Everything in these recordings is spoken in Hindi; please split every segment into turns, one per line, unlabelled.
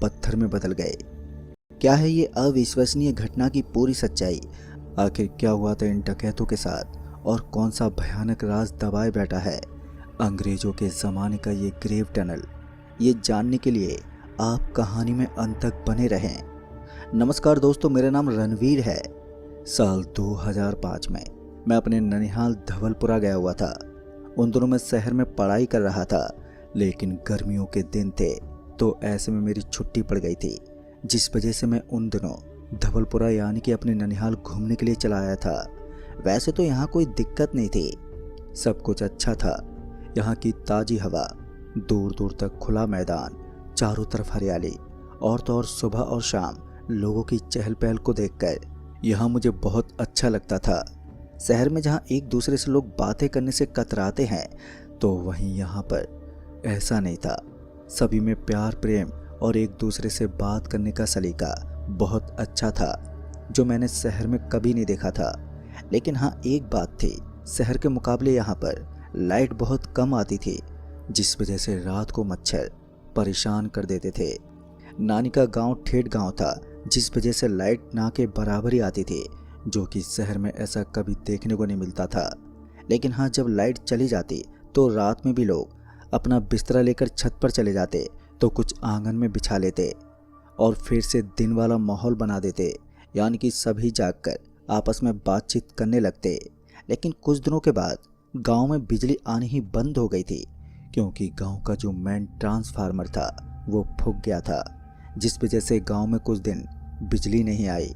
पत्थर में बदल गए। क्या है ये अविश्वसनीय घटना की पूरी सच्चाई? आखिर क्या हुआ था इन डकैतों के साथ और कौन सा भयानक राज दबाए बैठा है अंग्रेजों के ज़माने का ये ग्रेव टनल? ये जानने के लिए आप कहानी में अंत तक बने रहें। नमस्कार दोस्तों, मेरा नाम रणवीर है। साल 2005 में मैं अपने ननिहाल धवलपुरा गया हुआ था। उन दिनों मैं शहर में पढ़ाई कर रहा था, लेकिन गर्मियों के दिन थे तो ऐसे में मेरी छुट्टी पड़ गई थी, जिस वजह से मैं उन दिनों धवलपुरा यानी कि अपने ननिहाल घूमने के लिए चला आया था। वैसे तो यहाँ कोई दिक्कत नहीं थी, सब कुछ अच्छा था। यहाँ की ताज़ी हवा, दूर दूर तक खुला मैदान, चारों तरफ हरियाली और तो और सुबह और शाम लोगों की चहल पहल को देखकर यहाँ मुझे बहुत अच्छा लगता था। शहर में जहाँ एक दूसरे से लोग बातें करने से कतराते हैं, तो वहीं यहाँ पर ऐसा नहीं था। सभी में प्यार प्रेम और एक दूसरे से बात करने का सलीका बहुत अच्छा था, जो मैंने शहर में कभी नहीं देखा था। लेकिन हाँ, एक बात थी, शहर के मुकाबले यहाँ पर लाइट बहुत कम आती थी, जिस वजह से रात को मच्छर परेशान कर देते थे। नानी का गांव ठेठ गांव था, जिस वजह से लाइट ना के बराबर ही आती थी, जो कि शहर में ऐसा कभी देखने को नहीं मिलता था। लेकिन हाँ, जब लाइट चली जाती तो रात में भी लोग अपना बिस्तरा लेकर छत पर चले जाते, तो कुछ आंगन में बिछा लेते और फिर से दिन वाला माहौल बना देते, यानी कि सभी जागकर आपस में बातचीत करने लगते। लेकिन कुछ दिनों के बाद गांव में बिजली आनी ही बंद हो गई थी, क्योंकि गांव का जो मेन ट्रांसफार्मर था वो फूक गया था, जिस वजह से गांव में कुछ दिन बिजली नहीं आई।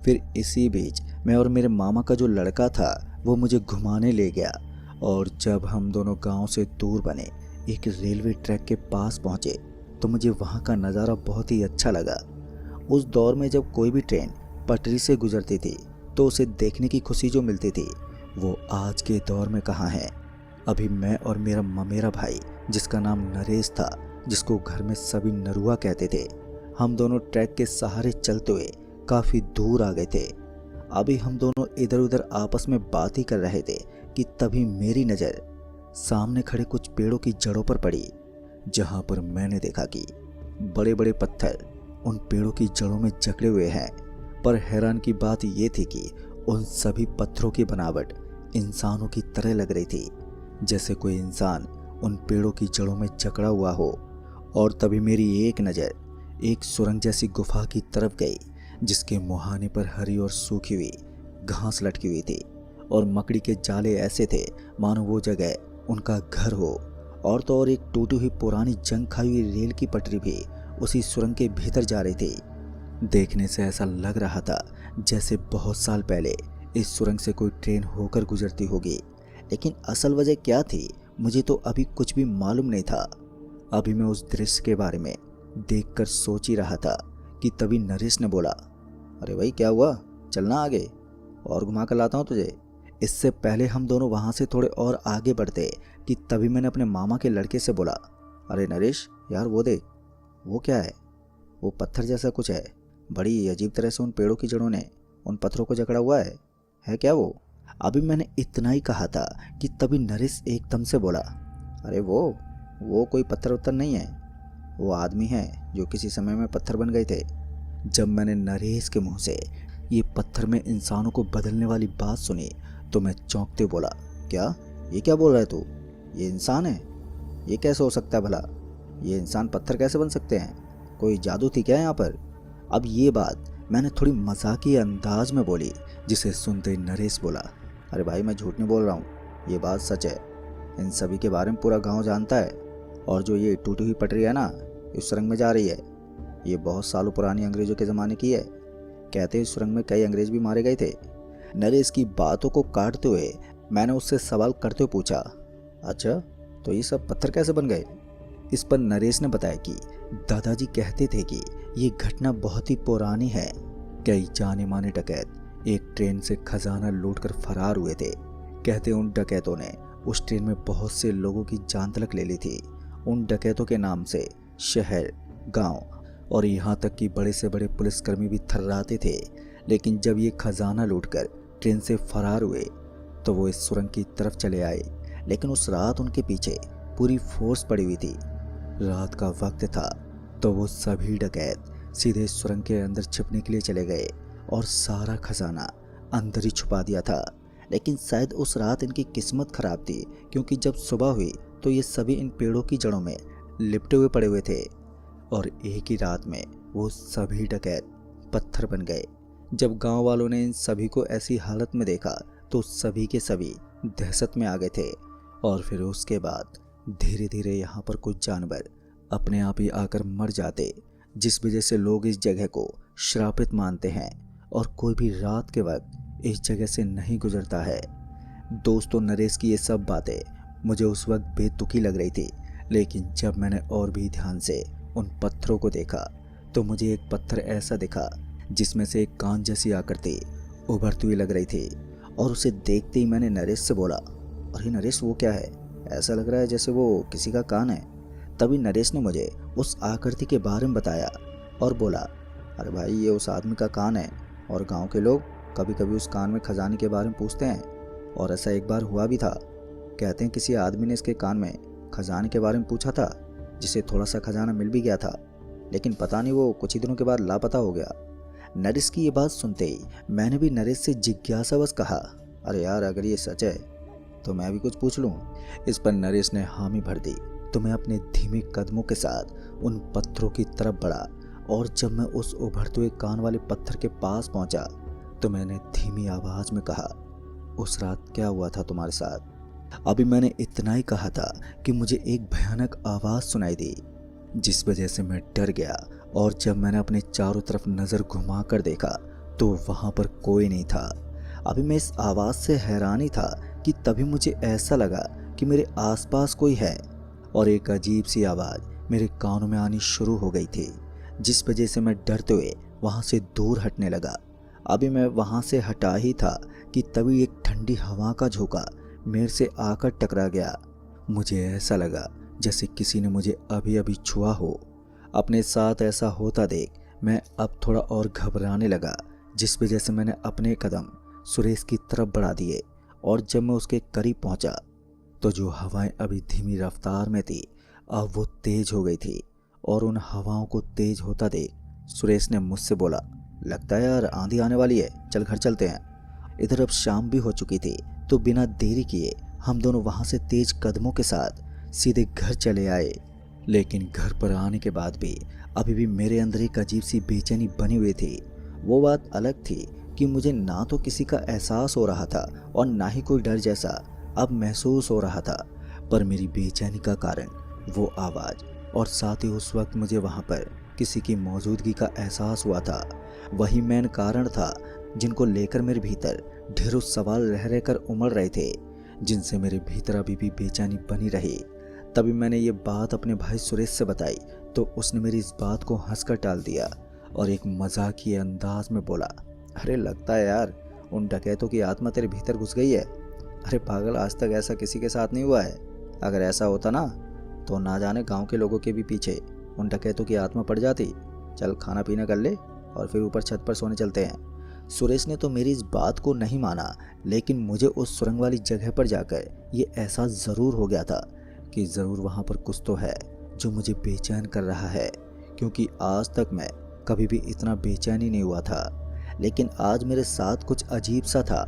फिर इसी बीच मैं और मेरे मामा का जो लड़का था वो मुझे घुमाने ले गया, और जब हम दोनों गांव से दूर बने एक रेलवे ट्रैक के पास पहुंचे, तो मुझे वहां का नज़ारा बहुत ही अच्छा लगा। उस दौर में जब कोई भी ट्रेन पटरी से गुजरती थी तो उसे देखने की खुशी जो मिलती थी, वो आज के दौर में कहाँ है। अभी मैं और मेरा भाई, जिसका नाम नरेश था, जिसको घर में सभी नरुआ कहते थे, हम दोनों ट्रैक के सहारे चलते हुए काफ़ी दूर आ गए थे। अभी हम दोनों इधर उधर आपस में बात ही कर रहे थे कि तभी मेरी नज़र सामने खड़े कुछ पेड़ों की जड़ों पर पड़ी, जहां पर मैंने देखा कि बड़े बड़े पत्थर उन पेड़ों की जड़ों में जकड़े हुए हैं। पर हैरान की बात ये थी कि उन सभी पत्थरों की बनावट इंसानों की तरह लग रही थी, जैसे कोई इंसान उन पेड़ों की जड़ों में जकड़ा हुआ हो। और तभी मेरी एक नज़र एक सुरंग जैसी गुफा की तरफ गई, जिसके मुहाने पर हरी और सूखी हुई घास लटकी हुई थी, और मकड़ी के जाले ऐसे थे मानो वो जगह उनका घर हो। और तो और एक टूटी हुई पुरानी जंग खाई हुई रेल की पटरी भी उसी सुरंग के भीतर जा रही थी। देखने से ऐसा लग रहा था जैसे बहुत साल पहले इस सुरंग से कोई ट्रेन होकर गुजरती होगी। लेकिन असल वजह क्या थी, मुझे तो अभी कुछ भी मालूम नहीं था। अभी मैं उस दृश्य के बारे में देखकर सोच ही रहा था कि तभी नरेश ने बोला, अरे भाई क्या हुआ, चलना आगे और घुमा कर लाता हूँ तुझे। इससे पहले हम दोनों वहाँ से थोड़े और आगे बढ़ते कि तभी मैंने अपने मामा के लड़के से बोला, अरे नरेश यार वो देख, वो क्या है, वो पत्थर जैसा कुछ है, बड़ी अजीब तरह से उन पेड़ों की जड़ों ने उन पत्थरों को जकड़ा हुआ है क्या वो? अभी मैंने इतना ही कहा था कि तभी नरेश एकदम से बोला, अरे वो कोई पत्थर उत्तर नहीं है, वो आदमी है जो किसी समय में पत्थर बन गए थे। जब मैंने नरेश के मुंह से ये पत्थर में इंसानों को बदलने वाली बात सुनी, तो मैं चौंकते बोला, क्या ये क्या बोल रहा है तू? ये इंसान है? ये कैसे हो सकता है भला? ये इंसान पत्थर कैसे बन सकते हैं? कोई जादू थी क्या यहाँ पर? अब ये बात मैंने थोड़ी मजाकी अंदाज में बोली, जिसे सुनते ही नरेश बोला, अरे भाई मैं झूठ नहीं बोल रहा हूँ, ये बात सच है। इन सभी के बारे में पूरा गांव जानता है। और जो ये टूटी हुई पटरी है ना, इस सुरंग में जा रही है, ये बहुत सालों पुरानी अंग्रेजों के ज़माने की है। कहते हैं इस सुरंग में कई अंग्रेज भी मारे गए थे। नरेश की बातों को काटते हुए मैंने उससे सवाल करते हुए पूछा, अच्छा तो ये सब पत्थर कैसे बन गए? इस पर नरेश ने बताया कि दादाजी कहते थे कि ये घटना बहुत ही पुरानी है। कई जाने माने डकैत एक ट्रेन से खजाना लूटकर फरार हुए थे। कहते उन डकैतों ने उस ट्रेन में बहुत से लोगों की जान तलक ले ली थी। उन डकैतों के नाम से शहर, गांव और यहाँ तक कि बड़े से बड़े पुलिसकर्मी भी थर्राते थे। लेकिन जब ये खजाना लूटकर ट्रेन से फरार हुए तो वो इस सुरंग की तरफ चले आए। लेकिन उस रात उनके पीछे पूरी फोर्स पड़ी हुई थी। रात का वक्त था तो वो सभी डकैत सीधे सुरंग के अंदर छिपने के लिए चले गए और सारा खजाना अंदर ही छुपा दिया था। लेकिन शायद उस रात इनकी किस्मत खराब थी, क्योंकि जब सुबह हुई तो ये सभी इन पेड़ों की जड़ों में लिपटे हुए पड़े हुए थे और एक ही रात में वो सभी डकैत पत्थर बन गए। जब गांव वालों ने इन सभी को ऐसी हालत में देखा तो सभी के सभी दहशत में आ गए थे। और फिर उसके बाद धीरे धीरे यहाँ पर कुछ जानवर अपने आप ही आकर मर जाते, जिस वजह से लोग इस जगह को श्रापित मानते हैं और कोई भी रात के वक्त इस जगह से नहीं गुजरता है। दोस्तों, नरेश की ये सब बातें मुझे उस वक्त बेतुकी लग रही थी, लेकिन जब मैंने और भी ध्यान से उन पत्थरों को देखा तो मुझे एक पत्थर ऐसा दिखा जिसमें से एक कान जैसी आकृति उभरती हुई लग रही थी। और उसे देखते ही मैंने नरेश से बोला, अरे नरेश, वो क्या है? ऐसा लग रहा है जैसे वो किसी का कान है। तभी नरेश ने मुझे उस आकृति के बारे में बताया और बोला, अरे भाई, ये उस आदमी का कान है और गांव के लोग कभी कभी उस कान में खजाने के बारे में पूछते हैं। और ऐसा एक बार हुआ भी था। कहते हैं किसी आदमी ने इसके कान में खजाने के बारे में पूछा था, जिसे थोड़ा सा खजाना मिल भी गया था, लेकिन पता नहीं वो कुछ ही दिनों के बाद लापता हो गया। नरेश की ये बात सुनते ही मैंने भी नरेश से जिज्ञासावश कहा, अरे यार, अगर ये सच है तो मैं भी कुछ पूछ लूं। इस पर नरेश ने हामी भर दी तो मैं अपने धीमे कदमों के साथ उन पत्थरों की तरफ बढ़ा। और जब मैं उस उभरते हुए कान वाले पत्थर के पास पहुंचा तो मैंने धीमी आवाज में कहा, उस रात क्या हुआ था तुम्हारे साथ? अभी मैंने इतना ही कहा था कि मुझे एक भयानक आवाज सुनाई दी, जिस वजह से मैं डर गया। और जब मैंने अपने चारों तरफ नजर घुमा कर देखा तो वहां पर कोई नहीं था। अभी मैं इस आवाज से हैरान ही था कि तभी मुझे ऐसा लगा कि मेरे आसपास कोई है और एक अजीब सी आवाज मेरे कानों में आनी शुरू हो गई थी, जिस वजह से मैं डरते हुए वहां से दूर हटने लगा। अभी मैं वहां से हटा ही था कि तभी एक ठंडी हवा का झोंका मेरे से आकर टकरा गया। मुझे ऐसा लगा जैसे किसी ने मुझे अभी अभी छुआ हो। अपने साथ ऐसा होता देख मैं अब थोड़ा और घबराने लगा, जिस वजह से मैंने अपने कदम सुरेश की तरफ बढ़ा दिए। और जब मैं उसके करीब पहुंचा तो जो हवाएं अभी धीमी रफ्तार में थी अब वो तेज हो गई थी। और उन हवाओं को तेज होता देख सुरेश ने मुझसे बोला, लगता है यार आंधी आने वाली है, चल घर चलते हैं। इधर अब शाम भी हो चुकी थी तो बिना देरी किए हम दोनों वहां से तेज कदमों के साथ सीधे घर चले आए। लेकिन घर पर आने के बाद भी अभी भी मेरे अंदर एक अजीब सी बेचैनी बनी हुई थी। वो बात अलग थी कि मुझे ना तो किसी का एहसास हो रहा था और ना ही कोई डर जैसा अब महसूस हो रहा था, पर मेरी बेचैनी का कारण वो आवाज़ और साथ ही उस वक्त मुझे वहाँ पर किसी की मौजूदगी का एहसास हुआ था। वही मेन कारण था जिनको लेकर मेरे भीतर ढेरों सवाल रह रहकर उमड़ रहे थे, जिनसे मेरे भीतर अभी भी बेचैनी बनी रही। तभी मैंने ये बात अपने भाई सुरेश से बताई तो उसने मेरी इस बात को हंसकर टाल दिया और एक मजाकिया अंदाज में बोला, अरे लगता है यार उन डकैतों की आत्मा तेरे भीतर घुस गई है। अरे पागल, आज तक ऐसा किसी के साथ नहीं हुआ है। अगर ऐसा होता ना तो ना जाने गांव के लोगों के भी पीछे उन डकैतों की आत्मा पड़ जाती। चल खाना पीना कर ले और फिर ऊपर छत पर सोने चलते हैं। सुरेश ने तो मेरी इस बात को नहीं माना, लेकिन मुझे उस सुरंग वाली जगह पर जाकर ये एहसास ज़रूर हो गया था कि ज़रूर वहाँ पर कुछ तो है जो मुझे बेचैन कर रहा है, क्योंकि आज तक मैं कभी भी इतना बेचैन ही नहीं हुआ था। लेकिन आज मेरे साथ कुछ अजीब सा था।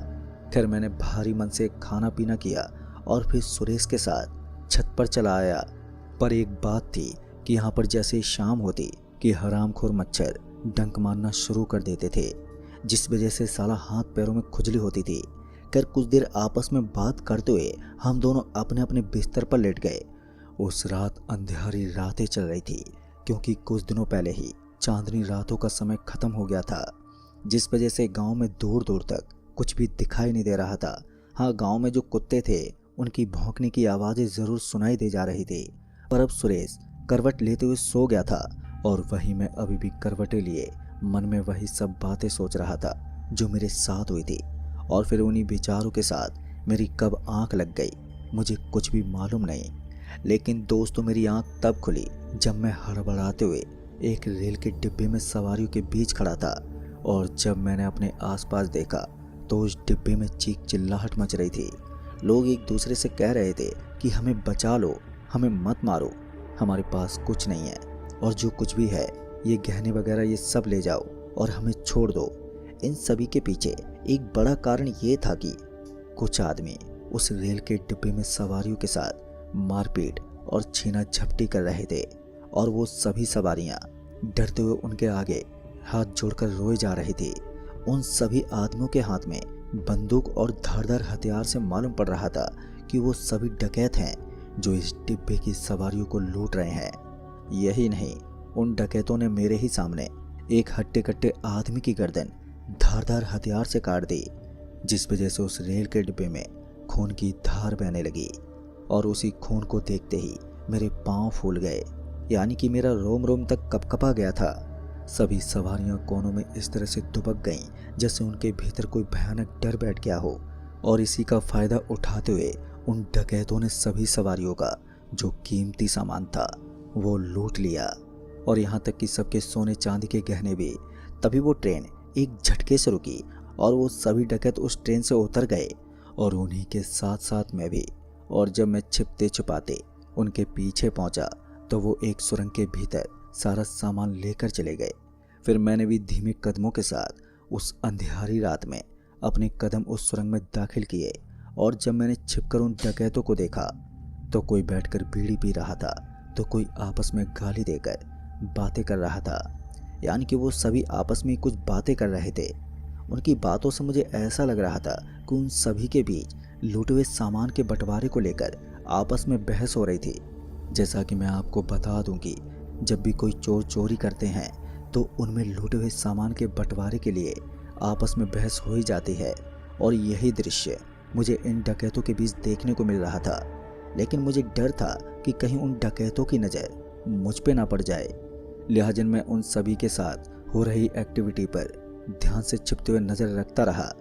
खैर मैंने भारी मन से खाना पीना किया और फिर सुरेश के साथ छत पर चला आया। पर एक बात थी कि यहाँ पर जैसे शाम होती कि हरामखोर मच्छर डंक मारना शुरू कर देते थे, जिस वजह से साला हाथ पैरों में खुजली होती थी। खैर कुछ देर आपस में बात करते हुए हम दोनों अपने अपने बिस्तर पर लेट गए। उस रात अंधेरी रातें चल रही थी, क्योंकि कुछ दिनों पहले ही चांदनी रातों का समय खत्म हो गया था, जिस वजह से गांव में दूर दूर तक कुछ भी दिखाई नहीं दे रहा था। हाँ, गांव में जो कुत्ते थे उनकी भौंकने की आवाज़ें ज़रूर सुनाई दे जा रही थी। पर अब सुरेश करवट लेते हुए सो गया था और वही मैं अभी भी करवटें लिए मन में वही सब बातें सोच रहा था जो मेरे साथ हुई थी। और फिर उन्हीं विचारों के साथ मेरी कब आंख लग गई मुझे कुछ भी मालूम नहीं। लेकिन दोस्तों, मेरी आंख तब खुली जब मैं हड़बड़ाते हुए एक रेल के डिब्बे में सवारियों के बीच खड़ा था। और जब मैंने अपने आसपास देखा तो उस डिब्बे में चीख चिल्लाहट मच रही थी। लोग एक दूसरे से कह रहे थे कि हमें बचा लो, हमें मत मारो, हमारे पास कुछ नहीं है। और जो कुछ भी है, ये गहने वगैरह ये सब ले जाओ और हमें छोड़ दो। इन सभी के पीछे एक बड़ा कारण ये था कि कुछ आदमी उस रेल के डिब्बे में सवारियों के साथ मारपीट और छीना झपटी कर रहे थे और वो सभी सवारियां डरते हुए उनके आगे हाथ जोड़कर रोए जा रही थी। उन सभी आदमियों के हाथ में बंदूक और धारदार हथियार से मालूम पड़ रहा था कि वो सभी डकैत हैं जो इस डिब्बे की सवारियों को लूट रहे हैं। यही नहीं, उन डकैतों ने मेरे ही सामने एक हट्टे कट्टे आदमी की गर्दन धारदार हथियार से काट दी, जिस वजह से उस रेल के डिब्बे में खून की धार बहने लगी और उसी खून को देखते ही मेरे पांव फूल गए, यानी कि मेरा रोम रोम तक कपकपा गया था। सभी सवारियां कोनों में इस तरह से दुबक गईं जैसे उनके भीतर कोई भयानक डर बैठ गया हो, और इसी का फायदा उठाते हुए उन डकैतों ने सभी सवारियों का जो कीमती सामान था वो लूट लिया, और यहाँ तक कि सबके सोने चांदी के गहने भी। तभी वो ट्रेन एक झटके से रुकी और वो सभी डकैत उस ट्रेन से उतर गए, और उन्हीं के साथ साथ मैं भी। और जब मैं छिपते छुपाते उनके पीछे पहुंचा तो वो एक सुरंग के भीतर सारा सामान लेकर चले गए। फिर मैंने भी धीमे कदमों के साथ उस अंधियारी रात में अपने कदम उस सुरंग में दाखिल किए, और जब मैंने छिपकर उन डकैतों को देखा तो कोई बैठकर बीड़ी पी रहा था तो कोई आपस में गाली देकर बातें कर रहा था, यानी कि वो सभी आपस में कुछ बातें कर रहे थे। उनकी बातों से मुझे ऐसा लग रहा था कि उन सभी के बीच लूटे हुए सामान के बंटवारे को लेकर आपस में बहस हो रही थी। जैसा कि मैं आपको बता दूं कि जब भी कोई चोर चोरी करते हैं तो उनमें लूटे हुए सामान के बंटवारे के लिए आपस में बहस हो ही जाती है, और यही दृश्य मुझे इन डकैतों के बीच देखने को मिल रहा था। लेकिन मुझे डर था कि कहीं उन डकैतों की नज़र मुझ पे ना पड़ जाए, लिहाजा मैं उन सभी के साथ हो रही एक्टिविटी पर ध्यान से छिपते हुए नजर रखता रहा।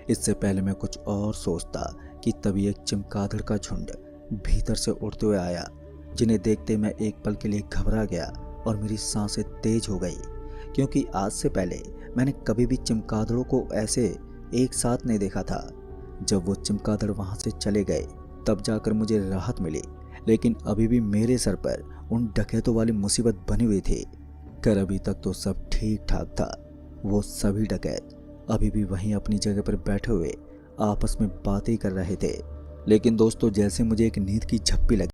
इससे पहले मैं कुछ और सोचता कि तभी एक चमगादड़ का झुंड भीतर से उड़ते हुए आया, जिन्हें देखते मैं एक पल के लिए घबरा गया और मेरी सांसें तेज हो गई, क्योंकि आज से पहले मैंने कभी भी चमगादड़ों को ऐसे एक साथ नहीं देखा था। जब वो चमगादड़ वहां से चले गए तब जाकर मुझे राहत मिली, लेकिन अभी भी मेरे सर पर उन डकैतों वाली मुसीबत बनी हुई थी। कर अभी तक तो सब ठीक ठाक था। वो सभी डकैत अभी भी वहीं अपनी जगह पर बैठे हुए आपस में बातें कर रहे थे। लेकिन दोस्तों, जैसे मुझे एक नींद की झप्पी लगी